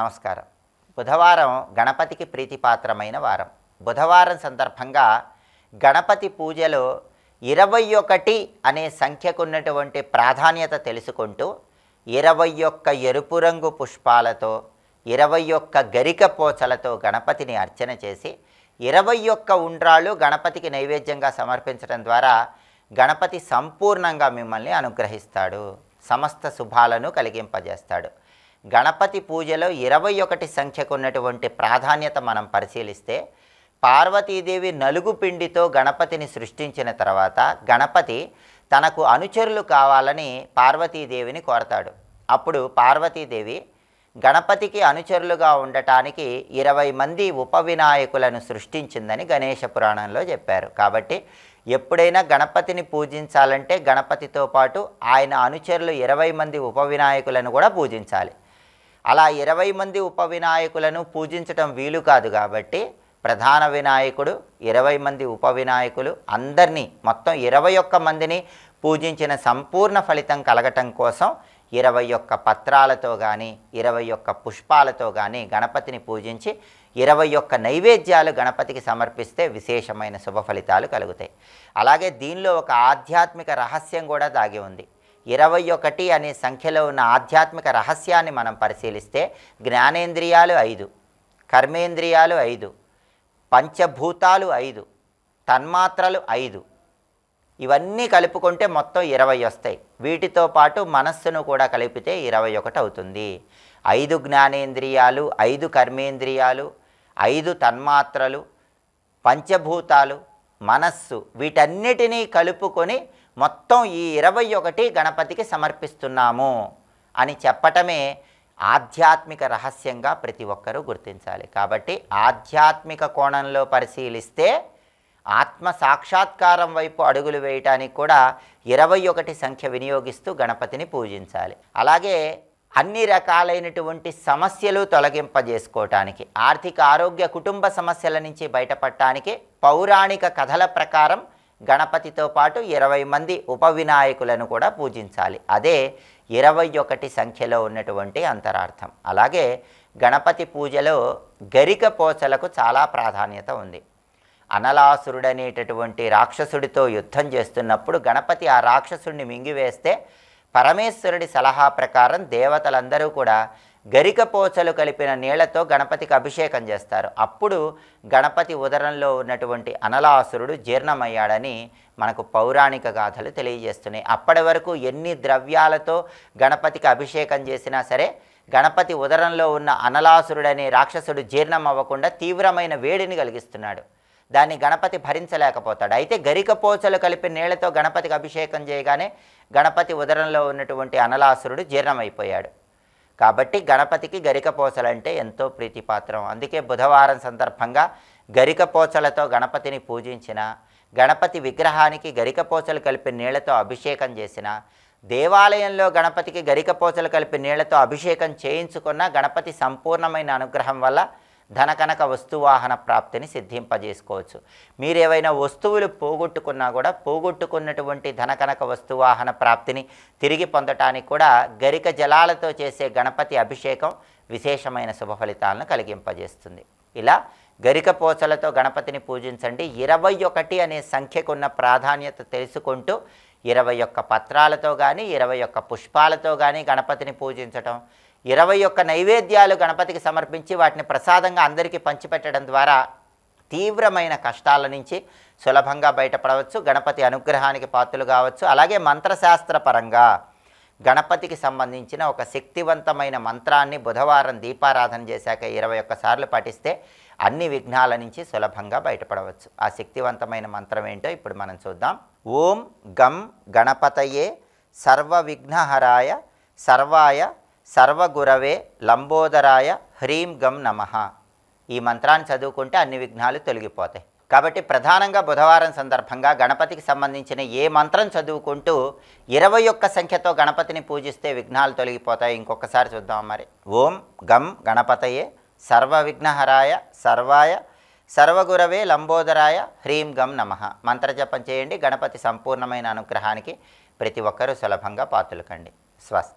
నమస్కారం. బుధవారం గణపతికి ప్రీతిపాత్రమైన వారం. బుధవారం సందర్భంగా గణపతి పూజలో 21 అనే సంఖ్యకున్నటువంటి ప్రాధాన్యత తెలుసుకుంటూ 21 ఎరుపు రంగు పుష్పాలతో 21 గరిక పోచలతో గణపతిని అర్చన చేసి 21 ఉండ్రాళ్ళు గణపతికి నైవేద్యంగా సమర్పించడం ద్వారా గణపతి సంపూర్ణంగా మిమ్మల్ని అనుగ్రహిస్తాడు, సమస్త శుభాలను కలిగింపజేస్తాడు. గణపతి పూజలో 21 సంఖ్యకు ఉన్నటువంటి ప్రాధాన్యత మనం పరిశీలిస్తే, పార్వతీదేవి నలుగు పిండితో గణపతిని సృష్టించిన తర్వాత గణపతి తనకు అనుచరులు కావాలని పార్వతీదేవిని కోరతాడు. అప్పుడు పార్వతీదేవి గణపతికి అనుచరులుగా ఉండటానికి 20 మంది ఉప వినాయకులను సృష్టించిందని గణేష పురాణంలో చెప్పారు. కాబట్టి ఎప్పుడైనా గణపతిని పూజించాలంటే గణపతితో పాటు ఆయన అనుచరులు 20 మంది ఉప వినాయకులను కూడా పూజించాలి. అలా 20 మంది ఉప వినాయకులను పూజించటం వీలు కాదు కాబట్టి ప్రధాన వినాయకుడు, 20 మంది ఉప వినాయకులు అందరినీ మొత్తం 21 మందిని పూజించిన సంపూర్ణ ఫలితం కలగటం కోసం 21 పత్రాలతో కానీ 21 పుష్పాలతో కానీ గణపతిని పూజించి 21 నైవేద్యాలు గణపతికి సమర్పిస్తే విశేషమైన శుభ ఫలితాలు కలుగుతాయి. అలాగే దీనిలో ఒక ఆధ్యాత్మిక రహస్యం కూడా దాగి ఉంది. 21 అనే సంఖ్యలో ఉన్న ఆధ్యాత్మిక రహస్యాన్ని మనం పరిశీలిస్తే, జ్ఞానేంద్రియాలు 5, కర్మేంద్రియాలు 5, పంచభూతాలు 5, తన్మాత్రలు 5, ఇవన్నీ కలుపుకుంటే మొత్తం 20 వస్తాయి. వీటితో పాటు మనస్సును కూడా కలిపితే 21 అవుతుంది. 5 జ్ఞానేంద్రియాలు, 5 కర్మేంద్రియాలు, 5 తన్మాత్రలు, పంచభూతాలు, మనస్సు, వీటన్నిటినీ కలుపుకొని మొత్తం ఈ 21 గణపతికి సమర్పిస్తున్నాము అని చెప్పటమే ఆధ్యాత్మిక రహస్యంగా ప్రతి ఒక్కరూ గుర్తించాలి. కాబట్టి ఆధ్యాత్మిక కోణంలో పరిశీలిస్తే ఆత్మ సాక్షాత్కారం వైపు అడుగులు వేయటానికి కూడా 21 సంఖ్య వినియోగిస్తూ గణపతిని పూజించాలి. అలాగే అన్ని రకాలైనటువంటి సమస్యలు తొలగింపజేసుకోవటానికి, ఆర్థిక ఆరోగ్య కుటుంబ సమస్యల నుంచి బయటపడటానికి పౌరాణిక కథల ప్రకారం గణపతితో పాటు 20 మంది ఉప వినాయకులను కూడా పూజించాలి. అదే 21 సంఖ్యలో ఉన్నటువంటి అంతరార్థం. అలాగే గణపతి పూజలో గరిక పోచలకు చాలా ప్రాధాన్యత ఉంది. అనలాసురుడనేటటువంటి రాక్షసుడితో యుద్ధం చేస్తున్నప్పుడు గణపతి ఆ రాక్షసుడిని మింగివేస్తే పరమేశ్వరుడి సలహా ప్రకారం దేవతలందరూ కూడా గరికపోచలు కలిపిన నీళ్లతో గణపతికి అభిషేకం చేస్తారు. అప్పుడు గణపతి ఉదరంలో ఉన్నటువంటి అనలాసురుడు జీర్ణమయ్యాడని మనకు పౌరాణిక గాథలు తెలియజేస్తున్నాయి. అప్పటి వరకు ఎన్ని ద్రవ్యాలతో గణపతికి అభిషేకం చేసినా సరే గణపతి ఉదరంలో ఉన్న అనలాసురుడనే రాక్షసుడు జీర్ణం అవ్వకుండా తీవ్రమైన వేడిని కలిగిస్తున్నాడు. దాన్ని గణపతి భరించలేకపోతాడు. అయితే గరికపోచలు కలిపిన నీళ్లతో గణపతికి అభిషేకం చేయగానే గణపతి ఉదరంలో ఉన్నటువంటి అనలాసురుడు జీర్ణమైపోయాడు. కాబట్టి గణపతికి గరికపోచలంటే ఎంతో ప్రీతిపాత్రం. అందుకే బుధవారం సందర్భంగా గరికపోచలతో గణపతిని పూజించిన, గణపతి విగ్రహానికి గరికపోచలు కలిపి నీళ్లతో అభిషేకం చేసిన, దేవాలయంలో గణపతికి గరికపోచలు కలిపి నీళ్లతో అభిషేకం చేయించుకున్న గణపతి సంపూర్ణమైన అనుగ్రహం వల్ల ధనకనక వస్తువాహన ప్రాప్తిని సిద్ధింపజేసుకోవచ్చు. మీరేవైనా వస్తువులు పోగొట్టుకున్నా కూడా పోగొట్టుకున్నటువంటి ధనకనక వస్తువాహన ప్రాప్తిని తిరిగి పొందటానికి కూడా గరిక జలాలతో చేసే గణపతి అభిషేకం విశేషమైన శుభ ఫలితాలను కలిగింపజేస్తుంది. ఇలా గరిక పోచలతో గణపతిని పూజించండి. 21 అనే సంఖ్యకున్న ప్రాధాన్యత తెలుసుకుంటూ 21 పత్రాలతో కానీ 21 పుష్పాలతో కానీ గణపతిని పూజించటం, 21 నైవేద్యాలు గణపతికి సమర్పించి వాటిని ప్రసాదంగా అందరికీ పంచిపెట్టడం ద్వారా తీవ్రమైన కష్టాల నుంచి సులభంగా బయటపడవచ్చు, గణపతి అనుగ్రహానికి పాత్రలు కావచ్చు. అలాగే మంత్రశాస్త్రపరంగా గణపతికి సంబంధించిన ఒక శక్తివంతమైన మంత్రాన్ని బుధవారం దీపారాధన చేశాక 21 సార్లు పఠిస్తే అన్ని విఘ్నాల నుంచి సులభంగా బయటపడవచ్చు. ఆ శక్తివంతమైన మంత్రం ఏంటో ఇప్పుడు మనం చూద్దాం. ఓం గం గణపతయే సర్వ విఘ్నహరాయ సర్వాయ సర్వగురవే లంబోదరాయ హ్రీం గం నమః. ఈ మంత్రాన్ని చదువుకుంటే అన్ని విఘ్నాలు తొలగిపోతాయి. కాబట్టి ప్రధానంగా బుధవారం సందర్భంగా గణపతికి సంబంధించిన ఏ మంత్రం చదువుకుంటూ 21 సంఖ్యతో గణపతిని పూజిస్తే విఘ్నాలు తొలగిపోతాయి. ఇంకొకసారి చూద్దాం మరి. ఓం గం గణపతయే సర్వ విఘ్నహరాయ సర్వాయ సర్వగురవే లంబోదరాయ హ్రీం గం నమః. మంత్రజపం చేయండి. గణపతి సంపూర్ణమైన అనుగ్రహానికి ప్రతి ఒక్కరూ సులభంగా పాత్రలు కండి. స్వస్తి.